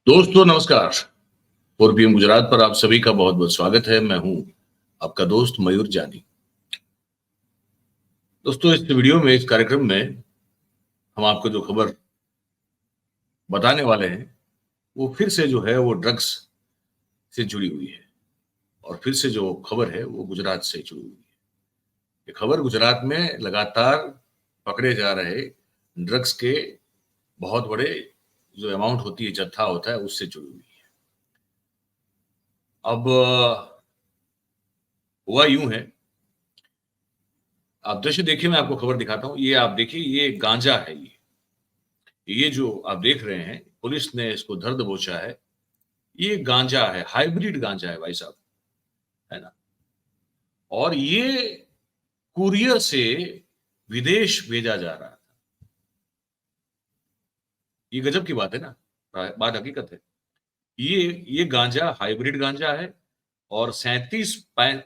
दोस्तों नमस्कार। 4 PM गुजरात पर आप सभी का बहुत बहुत स्वागत है। मैं हूं आपका दोस्त मयूर जानी। दोस्तों इस वीडियो में, इस कार्यक्रम में हम आपको जो खबर बताने वाले हैं वो फिर से जो है वो ड्रग्स से जुड़ी हुई है। और फिर से जो खबर है वो गुजरात से जुड़ी हुई है। ये खबर गुजरात में लगातार पकड़े जा रहे ड्रग्स के बहुत बड़े जो अमाउंट होती है, जत्था होता है, उससे जुड़ी हुई है। अब हुआ यूं है, आप दृश्य देखिए, मैं आपको खबर दिखाता हूँ। ये आप देखिए, ये गांजा है। ये जो आप देख रहे हैं, पुलिस ने इसको धर दबोचा है। ये गांजा है, हाइब्रिड गांजा है भाई साहब, है ना। और ये कुरियर से विदेश भेजा जा रहा था। ये गजब की बात है ना, बात हकीकत है। ये गांजा हाइब्रिड गांजा है। और 37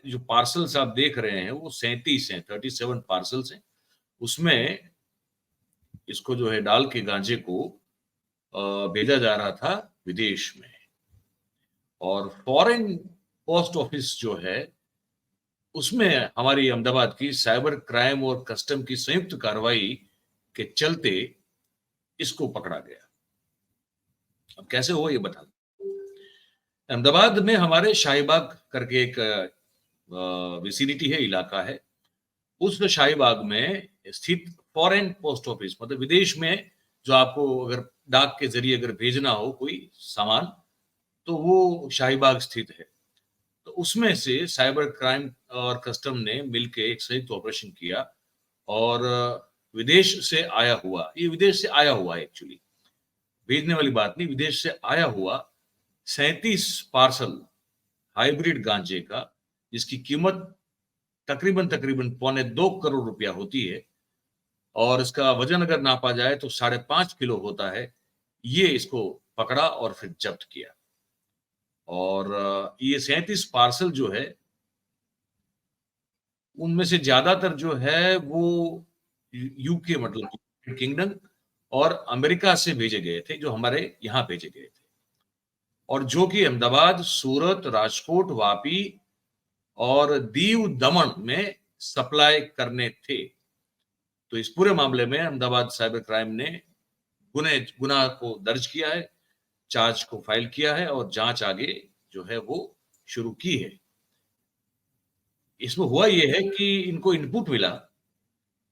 जो पार्सल्स आप देख रहे हैं वो 37 हैं, 37 पार्सल्स हैं। उसमें इसको जो है डाल के गांजे को भेजा जा रहा था विदेश में। और फॉरेन पोस्ट ऑफिस जो है उसमें हमारी अहमदाबाद की साइबर क्राइम और कस्टम की संयुक्त कार्रवाई के चलते इसको पकड़ा गया। अब कैसे हुआ ये बता। अहमदाबाद में हमारे शाहीबाग करके एक विसिनिटी है, इलाका है। उस शाहीबाग में स्थित फॉरेन पोस्ट ऑफिस, मतलब विदेश में जो आपको अगर डाक के जरिए अगर भेजना हो कोई सामान, तो वो शाहीबाग स्थित है। तो उसमें से साइबर क्राइम और कस्टम ने मिलकर एक संयुक्त ऑपरेशन किया। और विदेश से आया हुआ, ये विदेश से आया हुआ है एक्चुअली, भेजने वाली बात नहीं, विदेश से आया हुआ 37 पार्सल हाइब्रिड गांजे का, जिसकी कीमत तकरीबन तकरीबन 1.25 करोड़ रुपया होती है। और इसका वजन अगर नापा जाए तो 5.5 किलो होता है। ये इसको पकड़ा और फिर जब्त किया। और ये 37 पार्सल जो है उनमें से ज्यादातर जो है वो यूके, मतलब किंगडम और अमेरिका से भेजे गए थे, जो हमारे यहाँ भेजे गए थे। और जो कि अहमदाबाद, सूरत, राजकोट, वापी और दीव दमन में सप्लाई करने थे। तो इस पूरे मामले में अहमदाबाद साइबर क्राइम ने गुनाह को दर्ज किया है, चार्ज को फाइल किया है और जांच आगे जो है वो शुरू की है। इसमें हुआ ये है कि इनको इनपुट मिला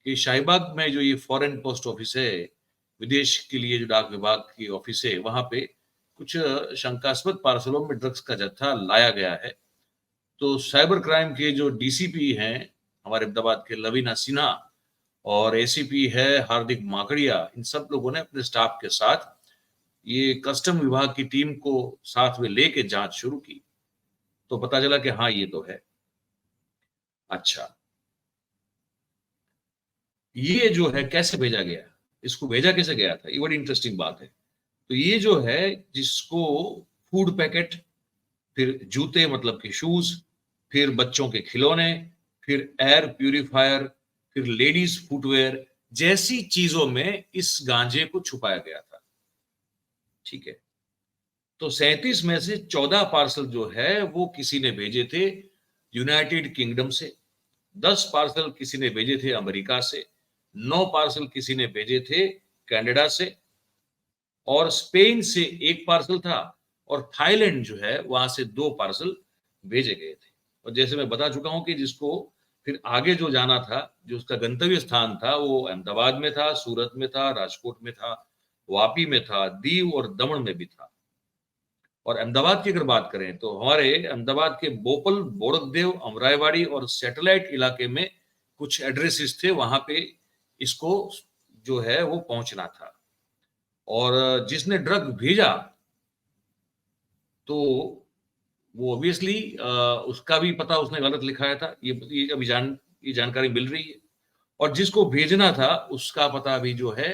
कि शाहीबाग में जो ये फॉरेन पोस्ट ऑफिस है, विदेश के लिए जो डाक विभाग की ऑफिस है, वहां पे कुछ शंकास्पद पार्सलों में ड्रग्स का जत्था लाया गया है। तो साइबर क्राइम के जो डीसीपी हैं हमारे अहमदाबाद के, लवीना सिन्हा, और एसीपी है हार्दिक माकड़िया, इन सब लोगों ने अपने स्टाफ के साथ ये कस्टम विभाग की टीम को साथ में लेके जांच शुरू की। तो पता चला कि हाँ, ये तो है। अच्छा, ये जो है कैसे भेजा गया, इसको भेजा कैसे गया था, ये बड़ी इंटरेस्टिंग बात है। तो ये जो है, जिसको फूड पैकेट, फिर जूते मतलब कि शूज, फिर बच्चों के खिलौने, फिर एयर प्यूरिफायर, फिर लेडीज फुटवेयर जैसी चीजों में इस गांजे को छुपाया गया था। ठीक है। तो 37 में से 14 पार्सल जो है वो किसी ने भेजे थे यूनाइटेड किंगडम से, 10 पार्सल किसी ने भेजे थे अमेरिका से, 9 पार्सल किसी ने भेजे थे कनाडा से, और स्पेन से एक पार्सल था, और थाईलैंड जो है वहां से 2 पार्सल भेजे गए थे। और जैसे मैं बता चुका हूं कि जिसको फिर आगे जो जाना था, जो उसका गंतव्य स्थान था, वो अहमदाबाद में था, सूरत में था, राजकोट में था, वापी में था, दीव और दमन में भी था। और अहमदाबाद की अगर बात करें तो हमारे अहमदाबाद के बोपल, बोड़कदेव, अमराईवाड़ी और सैटेलाइट इलाके में कुछ एड्रेसेस थे, वहां पे इसको जो है वो पहुंचना था। और जिसने ड्रग भेजा तो वो ऑब्वियसली उसका भी पता उसने गलत लिखाया था। ये अभी ये जानकारी मिल रही है। और जिसको भेजना था उसका पता भी जो है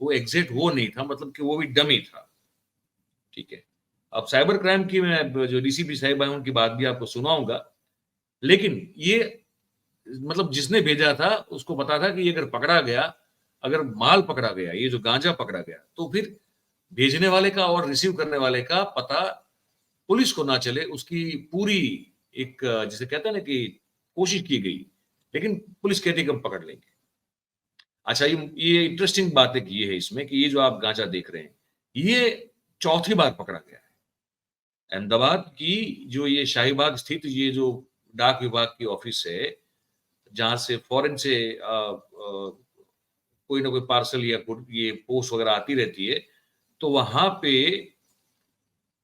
वो एग्जैक्ट वो नहीं था, मतलब कि वो भी डमी था। ठीक है। अब साइबर क्राइम की मैं जो डीसीपी साहिब है उनकी बात भी आपको सुनाऊंगा। लेकिन ये मतलब जिसने भेजा था उसको पता था कि ये अगर पकड़ा गया, अगर माल पकड़ा गया, ये जो गांजा पकड़ा गया, तो फिर भेजने वाले का और रिसीव करने वाले का पता पुलिस को ना चले, उसकी पूरी एक जिसे कहते हैं ना कि कोशिश की गई, लेकिन पुलिस कहती है कि हम पकड़ लेंगे। अच्छा, ये इंटरेस्टिंग बात एक ये है इसमें कि ये जो आप गांजा देख रहे हैं, ये चौथी बार पकड़ा गया है। अहमदाबाद की जो ये शाहीबाग स्थित ये जो डाक विभाग की ऑफिस है, जहां से फॉरेन से कोई ना कोई पार्सल या ये पोस्ट वगैरह आती रहती है, तो वहां पे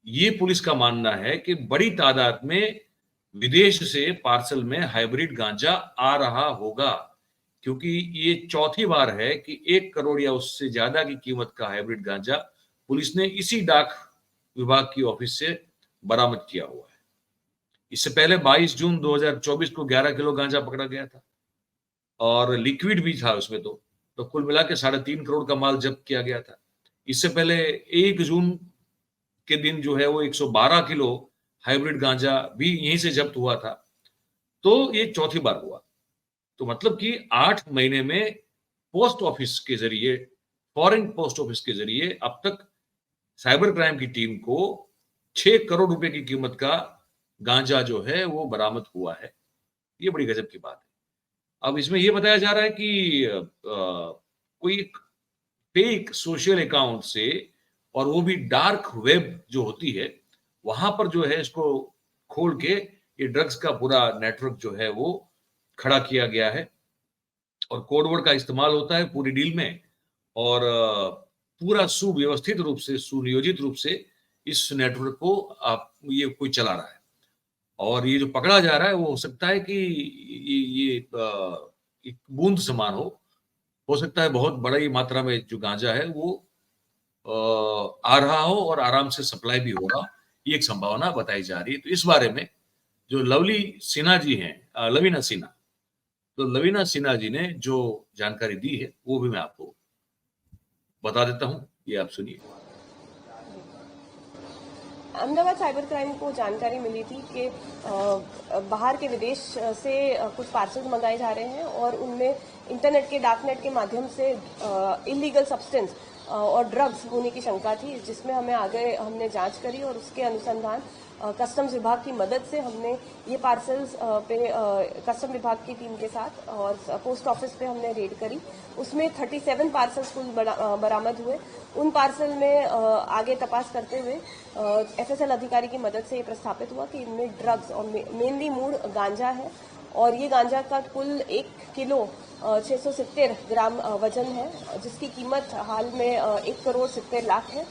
ये पुलिस का मानना है कि बड़ी तादाद में विदेश से पार्सल में हाइब्रिड गांजा आ रहा होगा, क्योंकि ये चौथी बार है कि 1 करोड़ या उससे ज्यादा की कीमत का हाइब्रिड गांजा पुलिस ने इसी डाक विभाग की ऑफिस से बरामद किया हुआ है। इससे पहले 22 जून 2024 को 11 किलो गांजा पकड़ा गया था और लिक्विड भी था उसमें। तो कुल मिला के 3.5 करोड़ का माल जब्त किया गया था। इससे पहले 1 जून के दिन जो है वो 112 किलो हाइब्रिड गांजा भी यहीं से जब्त हुआ था। तो ये चौथी बार हुआ। तो मतलब कि 8 महीने में पोस्ट ऑफिस के जरिए, फॉरेन पोस्ट ऑफिस के जरिए अब तक साइबर क्राइम की टीम को 6 करोड़ रुपए की कीमत का गांजा जो है वो बरामद हुआ है। ये बड़ी गजब की बात है। अब इसमें ये बताया जा रहा है कि कोई फेक सोशल अकाउंट से, और वो भी डार्क वेब जो होती है, वहां पर जो है इसको खोल के ये ड्रग्स का पूरा नेटवर्क जो है वो खड़ा किया गया है और कोडवर्ड का इस्तेमाल होता है पूरी डील में। और पूरा सुव्यवस्थित रूप से, सुनियोजित रूप से इस नेटवर्क को आप ये कोई चला रहा है। और ये जो पकड़ा जा रहा है वो हो सकता है कि ये एक बूंद समान हो सकता है बहुत बड़ी मात्रा में जो गांजा है वो आ रहा हो और आराम से सप्लाई भी होगा। ये एक संभावना बताई जा रही है। तो इस बारे में जो लवली सिन्हा जी हैं, लवीना सिन्हा, तो लवीना सिन्हा जी ने जो जानकारी दी है वो भी मैं आपको बता देता हूँ, ये आप सुनिए। अहमदाबाद साइबर क्राइम को जानकारी मिली थी कि बाहर के विदेश से कुछ पार्सल मंगाए जा रहे हैं और उनमें इंटरनेट के डार्कनेट के माध्यम से इलीगल सब्सटेंस और ड्रग्स होने की शंका थी, जिसमें हमने जांच करी और उसके अनुसंधान कस्टम्स विभाग की मदद से हमने ये पार्सल्स पे कस्टम विभाग की टीम के साथ और पोस्ट ऑफिस पे हमने रेड करी। उसमें 37 पार्सल्स कुल बरामद हुए। उन पार्सल में आगे तपास करते हुए एफएसएल अधिकारी की मदद से ये प्रस्थापित हुआ कि इनमें ड्रग्स और मेनली मूड गांजा है और ये गांजा का कुल 1 किलो 670 ग्राम वजन है, जिसकी कीमत हाल में 1 करोड़ 70 लाख है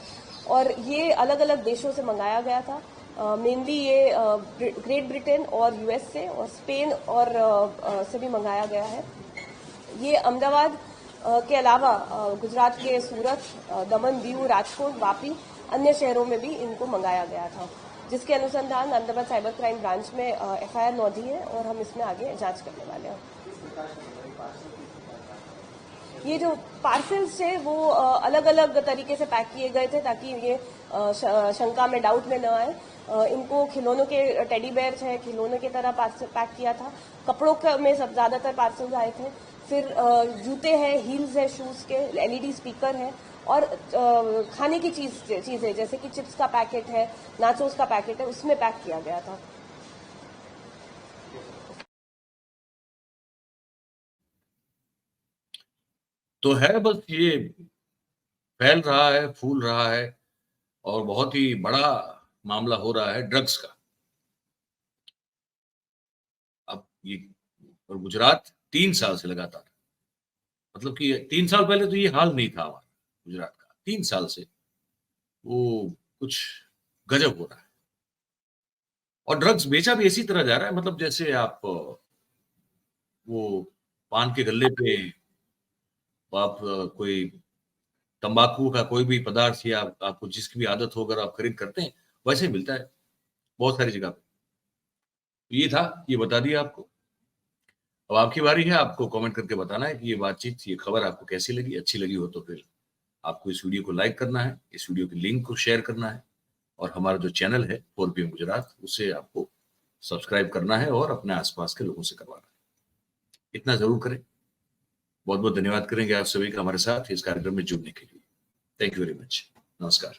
और ये अलग अलग देशों से मंगाया गया था। मेनली ये ग्रेट ब्रिटेन और यूएस से और स्पेन और से भी मंगाया गया है। ये अहमदाबाद के अलावा गुजरात के सूरत, दमन, दीव, राजकोट, वापी, अन्य शहरों में भी इनको मंगाया गया था, जिसके अनुसंधान अहमदाबाद साइबर क्राइम ब्रांच में एफआईआर नोंधी है और हम इसमें आगे जांच करने वाले हैं। ये जो पार्सल्स थे वो अलग अलग तरीके से पैक किए गए थे ताकि ये शंका में, डाउट में न आए। इनको खिलौनों के टेडी बेयर्स है, खिलौनों की तरह पैक किया था। कपड़ों में सब ज्यादातर पार्सल्स आए थे। फिर जूते हैं, हील्स है, शूज के, एलईडी स्पीकर है और खाने की चीजें जैसे कि चिप्स का पैकेट है, नाचोस का पैकेट है, उसमें पैक किया गया था। तो है बस ये फैल रहा है, फूल रहा है और बहुत ही बड़ा मामला हो रहा है ड्रग्स का। अब ये और गुजरात 3 साल से लगातार, मतलब कि 3 साल पहले तो ये हाल नहीं था हमारा गुजरात का, 3 साल से वो कुछ गजब हो रहा है। और ड्रग्स बेचा भी इसी तरह जा रहा है, मतलब जैसे आप वो पान के गल्ले पे आप कोई तंबाकू का कोई भी पदार्थ या आपको जिसकी भी आदत हो अगर आप खरीद करते हैं, वैसे ही मिलता है बहुत सारी जगह पे। ये था, ये बता दिया आपको। अब आपकी बारी है, आपको कमेंट करके बताना है कि ये बातचीत, ये खबर आपको कैसी लगी। अच्छी लगी हो तो फिर आपको इस वीडियो को लाइक करना है, इस वीडियो की लिंक को शेयर करना है और हमारा जो चैनल है 4PM गुजरात, उसे आपको सब्सक्राइब करना है और अपने आसपास के लोगों से करवाना है। इतना जरूर करें। बहुत बहुत धन्यवाद करेंगे आप सभी का हमारे साथ इस कार्यक्रम में जुड़ने के लिए। Thank you very much. नमस्कार।